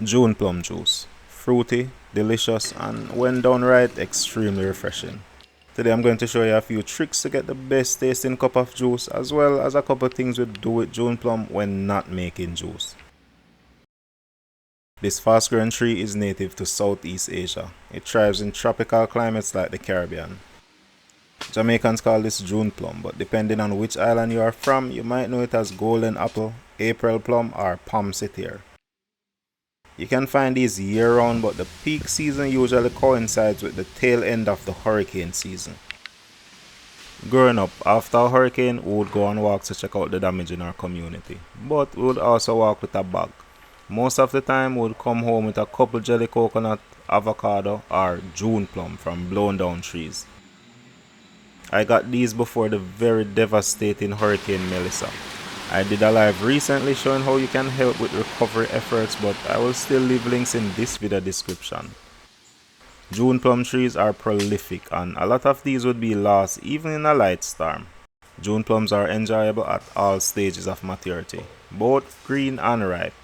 June plum juice. Fruity, delicious, and when done right, extremely refreshing. Today I'm going to show you a few tricks to get the best tasting cup of juice, as well as a couple things we do with June plum when not making juice. This fast growing tree is native to Southeast Asia. It thrives in tropical climates like the Caribbean. Jamaicans call this June plum, but depending on which island you are from, you might know it as golden apple, April plum, or pomsitier. You can find these year round, but the peak season usually coincides with the tail end of the hurricane season. Growing up, after a hurricane, we would go on walks to check out the damage in our community, but we would also walk with a bag. Most of the time, we would come home with a couple jelly coconut, avocado, or June plum from blown down trees. I got these before the very devastating Hurricane Melissa. I did a live recently showing how you can help with recovery efforts, but I will still leave links in this video description. June plum trees are prolific, and a lot of these would be lost even in a light storm. June plums are enjoyable at all stages of maturity, both green and ripe.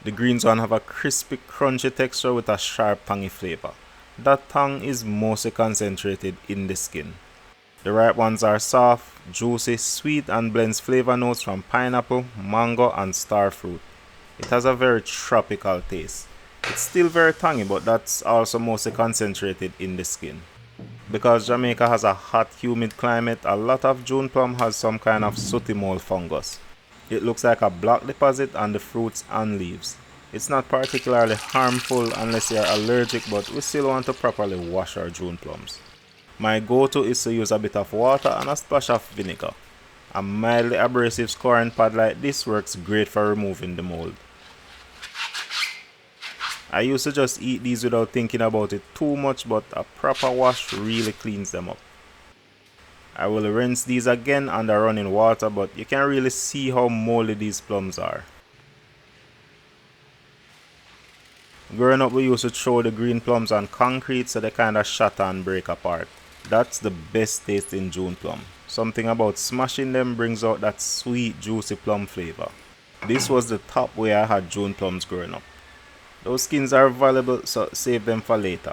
The greens one have a crispy, crunchy texture with a sharp, tangy flavor. That tang is mostly concentrated in the skin. The ripe ones are soft, juicy, sweet, and blends flavor notes from pineapple, mango, and star fruit. It has a very tropical taste. It's still very tangy, but that's also mostly concentrated in the skin. Because Jamaica has a hot, humid climate, a lot of June plum has some kind of sooty mold fungus. It looks like a black deposit on the fruits and leaves. It's not particularly harmful unless you are allergic, but we still want to properly wash our June plums. My go-to is to use a bit of water and a splash of vinegar. A mildly abrasive scouring pad like this works great for removing the mold. I used to just eat these without thinking about it too much, but a proper wash really cleans them up. I will rinse these again under running water, but you can really see how moldy these plums are. Growing up, we used to throw the green plums on concrete so they kinda shatter and break apart. That's the best tasting June plum. Something about smashing them brings out that sweet, juicy plum flavor. This was the top way I had June plums growing up. Those skins are valuable, so save them for later.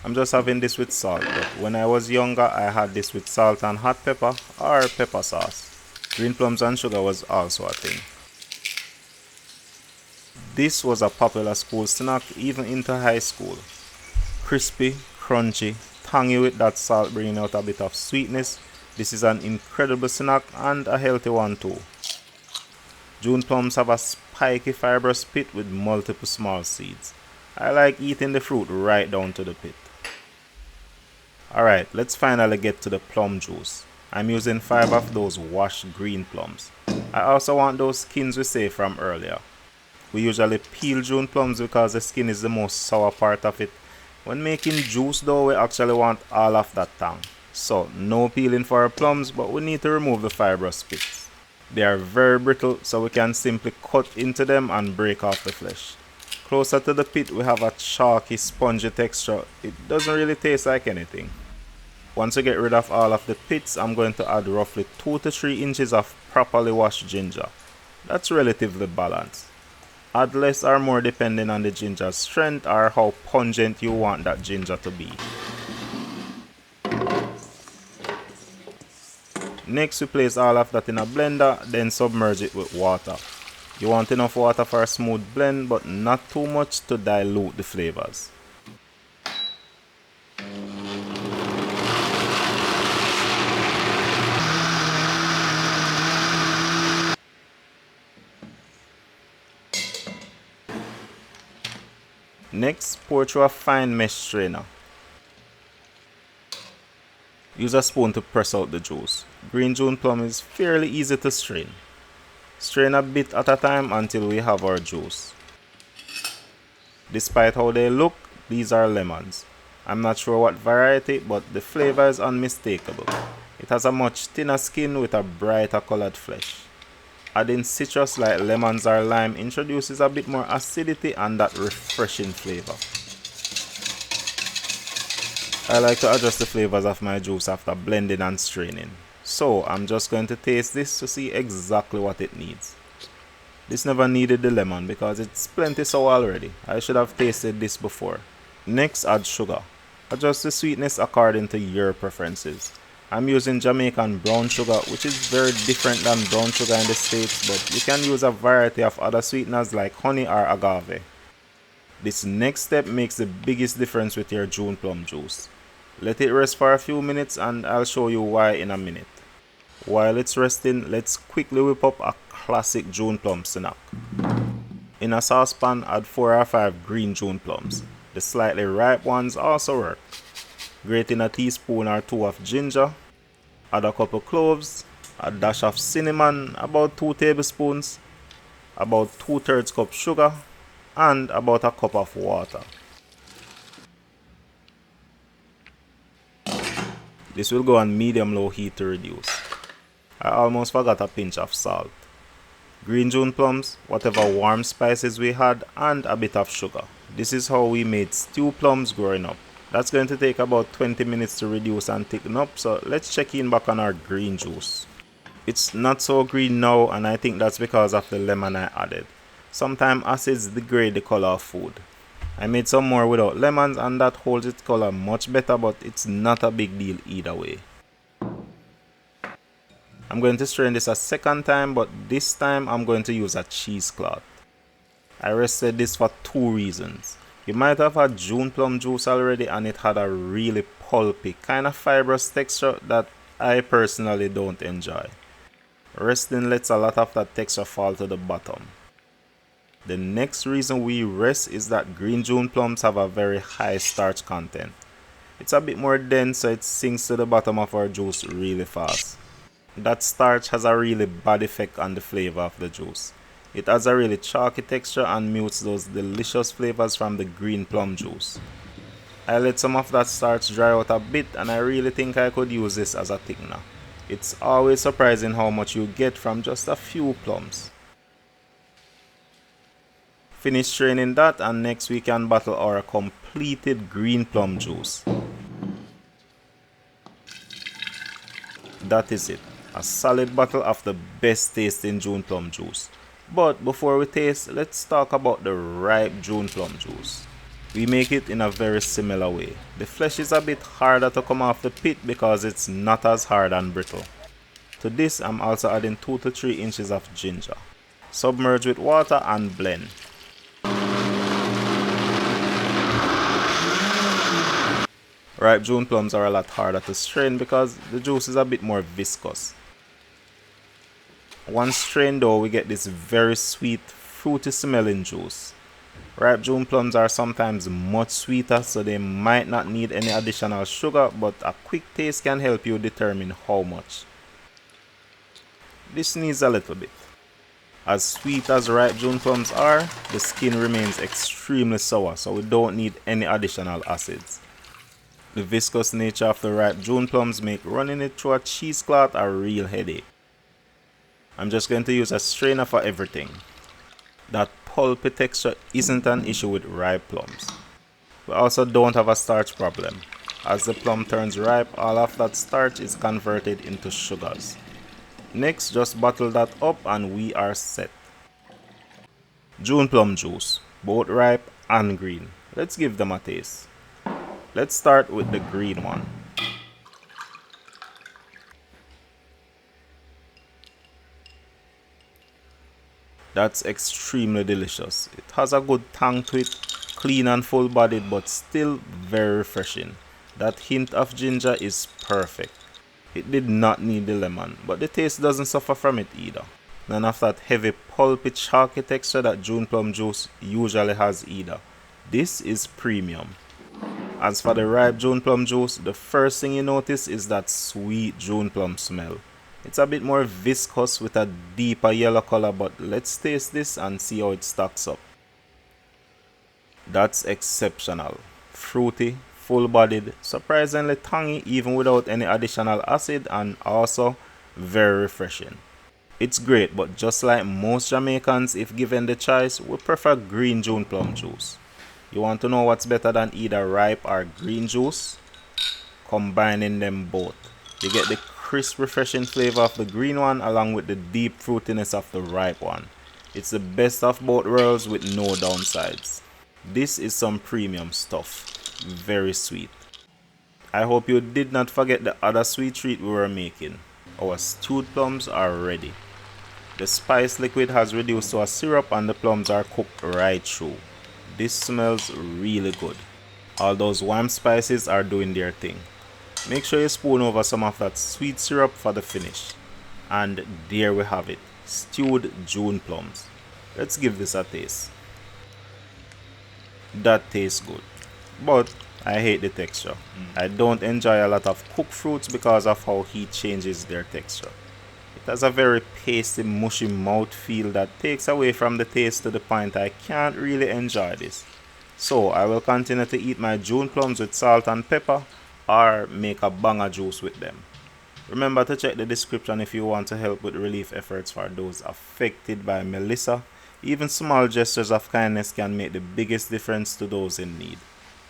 I'm just having this with salt, but when I was younger, I had this with salt and hot pepper or pepper sauce. Green plums and sugar was also a thing. This was a popular school snack even into high school. Crispy, crunchy, tangy with that salt bringing out a bit of sweetness. This is an incredible snack and a healthy one too. June plums have a spiky fibrous pit with multiple small seeds. I like eating the fruit right down to the pit. Alright, let's finally get to the plum juice. I'm using 5 of those washed green plums. I also want those skins we saved from earlier. We usually peel June plums because the skin is the most sour part of it. When making juice though, we actually want all of that tang. So no peeling for our plums, but we need to remove the fibrous pits. They are very brittle, so we can simply cut into them and break off the flesh. Closer to the pit we have a chalky, spongy texture. It doesn't really taste like anything. Once we get rid of all of the pits, I'm going to add roughly 2 to 3 inches of properly washed ginger. That's relatively balanced. Add less or more depending on the ginger's strength or how pungent you want that ginger to be. Next we place all of that in a blender, then submerge it with water. You want enough water for a smooth blend, but not too much to dilute the flavors. Next, pour through a fine mesh strainer. Use a spoon to press out the juice. Green June plum is fairly easy to strain. Strain a bit at a time until we have our juice. Despite how they look, these are lemons. I'm not sure what variety, but the flavor is unmistakable. It has a much thinner skin with a brighter colored flesh. Adding citrus like lemons or lime introduces a bit more acidity and that refreshing flavor. I like to adjust the flavors of my juice after blending and straining. So I'm just going to taste this to see exactly what it needs. This never needed the lemon because it's plenty sour already. I should have tasted this before. Next, add sugar. Adjust the sweetness according to your preferences. I'm using Jamaican brown sugar, which is very different than brown sugar in the States, but you can use a variety of other sweeteners like honey or agave. This next step makes the biggest difference with your June plum juice. Let it rest for a few minutes and I'll show you why in a minute. While it's resting, let's quickly whip up a classic June plum snack. In a saucepan, add 4 or 5 green June plums. The slightly ripe ones also work. Grate in a teaspoon or 2 of ginger. Add a couple cloves, a dash of cinnamon, about 2 tablespoons, about 2/3 cup sugar, and about a cup of water. This will go on medium-low heat to reduce. I almost forgot a pinch of salt. Green June plums, whatever warm spices we had, and a bit of sugar. This is how we made stew plums growing up. That's going to take about 20 minutes to reduce and thicken up, so let's check in back on our green juice. It's not so green now, and I think that's because of the lemon I added. Sometimes acids degrade the color of food. I made some more without lemons and that holds its color much better, but it's not a big deal either way. I'm going to strain this a second time, but this time I'm going to use a cheesecloth. I rested this for 2 reasons. You might have had June plum juice already and it had a really pulpy, kind of fibrous texture that I personally don't enjoy. Resting lets a lot of that texture fall to the bottom. The next reason we rest is that green June plums have a very high starch content. It's a bit more dense, so it sinks to the bottom of our juice really fast. That starch has a really bad effect on the flavor of the juice. It has a really chalky texture and mutes those delicious flavors from the green plum juice. I let some of that starch dry out a bit and I really think I could use this as a thickener. It's always surprising how much you get from just a few plums. Finish straining that and next we can bottle our completed green plum juice. That is it, a solid bottle of the best tasting June plum juice. But before we taste, let's talk about the ripe June plum juice. We make it in a very similar way. The flesh is a bit harder to come off the pit because it's not as hard and brittle. To this I'm also adding 2 to 3 inches of ginger. Submerge with water and blend. Ripe June plums are a lot harder to strain because the juice is a bit more viscous. Once strained though, we get this very sweet, fruity smelling juice. Ripe June plums are sometimes much sweeter, so they might not need any additional sugar, but a quick taste can help you determine how much. This needs a little bit. As sweet as ripe June plums are, the skin remains extremely sour, so we don't need any additional acids. The viscous nature of the ripe June plums make running it through a cheesecloth a real headache. I'm just going to use a strainer for everything. That pulpy texture isn't an issue with ripe plums. We also don't have a starch problem. As the plum turns ripe, all of that starch is converted into sugars. Next, just bottle that up and we are set. June plum juice, both ripe and green. Let's give them a taste. Let's start with the green one. That's extremely delicious. It has a good tang to it, clean and full bodied but still very refreshing. That hint of ginger is perfect. It did not need the lemon, but the taste doesn't suffer from it either. None of that heavy pulpy chalky texture that June plum juice usually has either. This is premium. As for the ripe June plum juice, the first thing you notice is that sweet June plum smell. It's a bit more viscous with a deeper yellow color, but let's taste this and see how it stacks up. That's exceptional. Fruity, full-bodied, surprisingly tangy even without any additional acid, and also very refreshing. It's great, but just like most Jamaicans, if given the choice, we prefer green June plum juice. You want to know what's better than either ripe or green juice? Combining them both. You get the crisp, refreshing flavor of the green one along with the deep fruitiness of the ripe one. It's the best of both worlds with no downsides. This is some premium stuff. Very sweet. I hope you did not forget the other sweet treat we were making. Our stewed plums are ready. The spice liquid has reduced to a syrup and the plums are cooked right through. This smells really good. All those warm spices are doing their thing. Make sure you spoon over some of that sweet syrup for the finish. And there we have it, stewed June plums. Let's give this a taste. That tastes good, but I hate the texture. I don't enjoy a lot of cooked fruits because of how heat changes their texture. It has a very pasty, mushy mouth feel that takes away from the taste to the point I can't really enjoy this. So I will continue to eat my June plums with salt and pepper or make a banger juice with them. Remember to check the description if you want to help with relief efforts for those affected by Melissa. Even small gestures of kindness can make the biggest difference to those in need.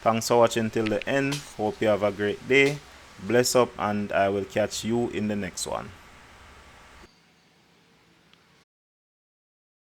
Thanks for watching till the end. Hope you have a great day. Bless up and I will catch you in the next one.